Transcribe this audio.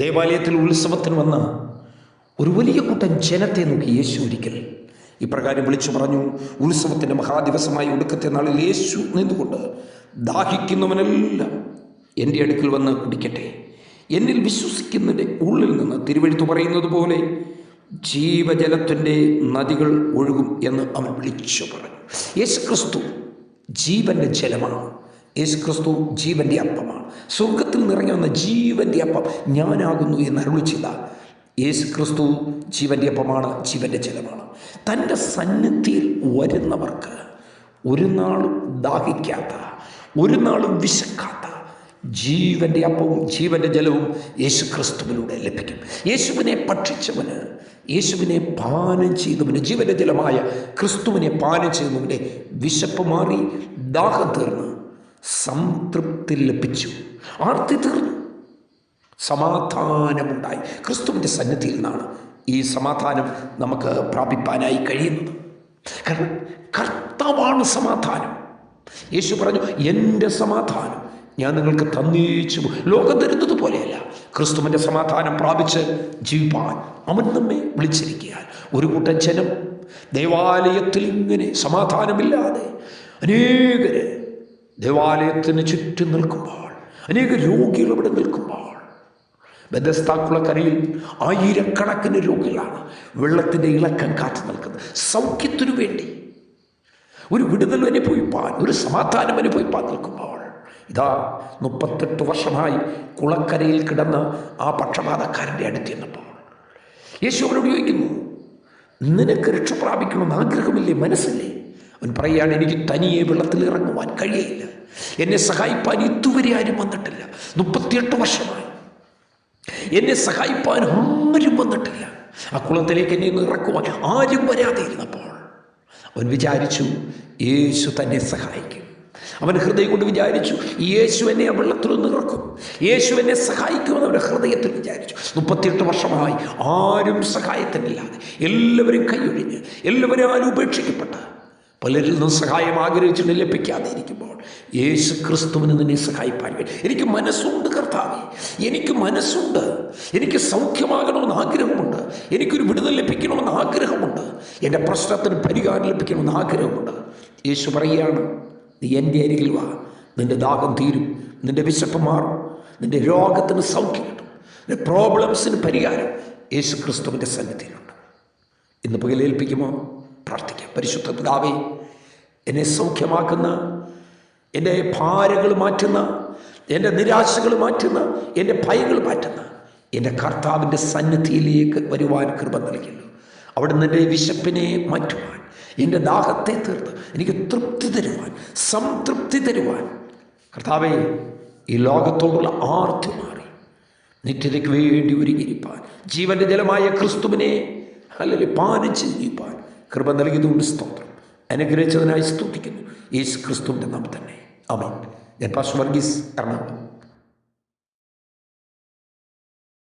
ദേവാലയത്തിൽ ഉത്സവത്തിന് വന്ന ഒരു വലിയ കൂട്ടം ജനത്തെ നോക്കി യേശു ഒരിക്കൽ ഇപ്രകാരം വിളിച്ചു പറഞ്ഞു. ഉത്സവത്തിൻ്റെ മഹാദിവസമായ ഒടുക്കത്തെ നാളിൽ യേശു നിന്നുകൊണ്ട്, ദാഹിക്കുന്നവനെല്ലാം എൻ്റെ അടുക്കൽ വന്ന് കുടിക്കട്ടെ. എന്നിൽ വിശ്വസിക്കുന്നതിൻ്റെ ഉള്ളിൽ നിന്ന് തിരുവെഴുത്ത് പറയുന്നത് പോലെ ജീവജലത്തിൻ്റെ നദികൾ ഒഴുകും എന്ന് അവൻ വിളിച്ചു പറഞ്ഞു. യേശുക്രിസ്തു ജീവൻ്റെ ജലമാണ്. യേശുക്രിസ്തു ജീവൻ്റെ അപ്പമാണ്. സ്വർഗത്തിൽ നിറങ്ങി വന്ന ജീവൻ്റെ അപ്പം ഞാനാകുന്നു എന്ന് അരുളി ചെയ്ത യേശുക്രിസ്തു ജീവൻ്റെ അപ്പമാണ്, ജീവൻ്റെ ജലമാണ്. തൻ്റെ സന്നിധിയിൽ വരുന്നവർക്ക് ഒരു നാളും ദാഹിക്കാത്ത, ഒരു നാളും വിശക്കാത്ത ജീവൻ്റെ അപ്പവും ജീവൻ്റെ ജലവും യേശുക്രിസ്തുവിലൂടെ ലഭിക്കും. യേശുവിനെ ഭക്ഷിച്ചവന്, യേശുവിനെ പാനം ചെയ്തവന്, ജീവൻ്റെ ജലമായ ക്രിസ്തുവിനെ പാനം ചെയ്യുന്നവൻ്റെ വിശപ്പ് മാറി, ദാഹം തീർന്ന് സംതൃപ്തി ലഭിച്ചു, ആർത്തി തീർന്നു, സമാധാനമുണ്ടായി. ക്രിസ്തുവിൻ്റെ സന്നിധിയിൽ നിന്നാണ് ഈ സമാധാനം നമുക്ക് പ്രാപിപ്പാനായി കഴിയുന്നത്. കാരണം കർത്താവാണ് സമാധാനം. യേശു പറഞ്ഞു, എൻ്റെ സമാധാനം ഞാൻ നിങ്ങൾക്ക് തന്നേച്ചു. ലോകം തരുന്നത് പോലെയല്ല, ക്രിസ്തുവിൻ്റെ സമാധാനം പ്രാപിച്ച് ജീവിപ്പാൻ അവൻ നമ്മെ വിളിച്ചിരിക്കുകയാൽ. ഒരു കൂട്ടം ജനം ദേവാലയത്തിൽ ഇങ്ങനെ സമാധാനമില്ലാതെ അനേകര് ദേവാലയത്തിന് ചുറ്റും നിൽക്കുമ്പോൾ, അനേക രോഗികൾ ഇവിടെ നിൽക്കുമ്പോൾ, ബെഥസ്ദാക്കുളക്കരയിൽ ആയിരക്കണക്കിന് രോഗികളാണ് വെള്ളത്തിൻ്റെ ഇളക്കം കാത്തു നിൽക്കുന്നത്. സൗഖ്യത്തിനു വേണ്ടി, ഒരു വിടുതൽ അനുഭവിപ്പാൻ, ഒരു സമാധാനം അനുഭവിപ്പാൻ നിൽക്കുമ്പോൾ, ഇതാ 38 വർഷമായി കുളക്കരയിൽ കിടന്ന ആ പക്ഷപാതക്കാരൻ്റെ അടുത്ത് ചെന്നപ്പോൾ യേശു അവരോട് ചോദിക്കുന്നു, നിനക്ക് രക്ഷ പ്രാപിക്കണമെന്ന് ആഗ്രഹമില്ലേ, മനസ്സില്ലേ? അവൻ പറയുകയാണ്, എനിക്ക് തനിയെ വെള്ളത്തിൽ ഇറങ്ങുവാൻ കഴിയില്ല, എന്നെ സഹായിപ്പാൻ ഇതുവരെ ആരും വന്നിട്ടില്ല. 38 വർഷമായി എന്നെ സഹായിപ്പാൻ ആരും വന്നിട്ടില്ല. ആ കുളത്തിലേക്ക് എന്നെ ഒന്ന് ഇറക്കുവാൻ ആരും വരാതെ ഇരുന്നപ്പോൾ അവൻ വിചാരിച്ചു, യേശു തന്നെ സഹായിക്കും. അവൻ ഹൃദയം കൊണ്ട് വിചാരിച്ചു, യേശു എന്നെ ആ വെള്ളത്തിലൊന്ന് ഇറക്കും, യേശു എന്നെ സഹായിക്കുമെന്ന് അവൻ്റെ ഹൃദയത്തിൽ വിചാരിച്ചു. 38 വർഷമായി ആരും സഹായത്തിനില്ലാതെ, എല്ലാവരും കൈയൊഴിഞ്ഞ്, എല്ലാവരും ഉപേക്ഷിക്കപ്പെട്ട, പലരിൽ നിന്നും സഹായം ആഗ്രഹിച്ചിട്ട് ലഭിക്കാതെ ഇരിക്കുമ്പോൾ യേശു ക്രിസ്തുവിന് നിന്നെ സഹായിപ്പാൻ കഴിയും. എനിക്ക് മനസ്സുണ്ട് കർത്താവേ, എനിക്ക് മനസ്സുണ്ട്, എനിക്ക് സൗഖ്യമാകണമെന്ന് ആഗ്രഹമുണ്ട്, എനിക്കൊരു വിടുതൽ ലഭിക്കണമെന്ന് ആഗ്രഹമുണ്ട്, എൻ്റെ പ്രശ്നത്തിന് പരിഹാരം ലഭിക്കണമെന്ന് ആഗ്രഹമുണ്ട്. യേശു പറയുകയാണ്, നീ എൻ്റെ അരികിൽ വാ, നിൻ്റെ ദാഹം തീരും, നിൻ്റെ വിശപ്പ് മാറും, നിൻ്റെ രോഗത്തിന് സൗഖ്യം കിട്ടും, നിൻ്റെ പ്രോബ്ലംസിന് പരിഹാരം യേശു ക്രിസ്തുവിൻ്റെ സന്നിധിയിലുണ്ട്. ഇന്ന് പകലേൽപ്പിക്കുമോ? പ്രാർത്ഥിക്കാം. പരിശുദ്ധ പിതാവേ, എന്നെ സൗഖ്യമാക്കുന്ന, എൻ്റെ ഭാരങ്ങൾ മാറ്റുന്ന, എൻ്റെ നിരാശകൾ മാറ്റുന്ന, എൻ്റെ ഭയങ്ങൾ മാറ്റുന്ന എൻ്റെ കർത്താവിൻ്റെ സന്നിധിയിലേക്ക് വരുവാൻ കൃപ നൽകുന്നു. അവിടുന്ന് എൻ്റെ വിശപ്പിനെ മാറ്റുവാൻ, എൻ്റെ ദാഹത്തെ തീർത്ത് എനിക്ക് തൃപ്തി തരുവാൻ, സംതൃപ്തി തരുവാൻ, കർത്താവേ, ഈ ലോകത്തോടുള്ള ആർത്തി മാറി നിത്യതയ്ക്ക് വേണ്ടി ഒരുങ്ങിയിരിപ്പാൻ, ജീവൻ്റെ ജലമായ ക്രിസ്തുവിനെ അല്ലെങ്കിൽ പാനം ജീവിപ്പാൻ കൃപ നൽകിയതുകൊണ്ട് സ്തോത്രം. അനുഗ്രഹിച്ചതിനായി സ്തുതിക്കുന്നു യേശു ക്രിസ്തുവിൻ്റെ നാമത്തിൽ തന്നെ. ആമേൻ. ഞാൻ പാസ്റ്റർ വർഗീസ്, എറണാകുളം.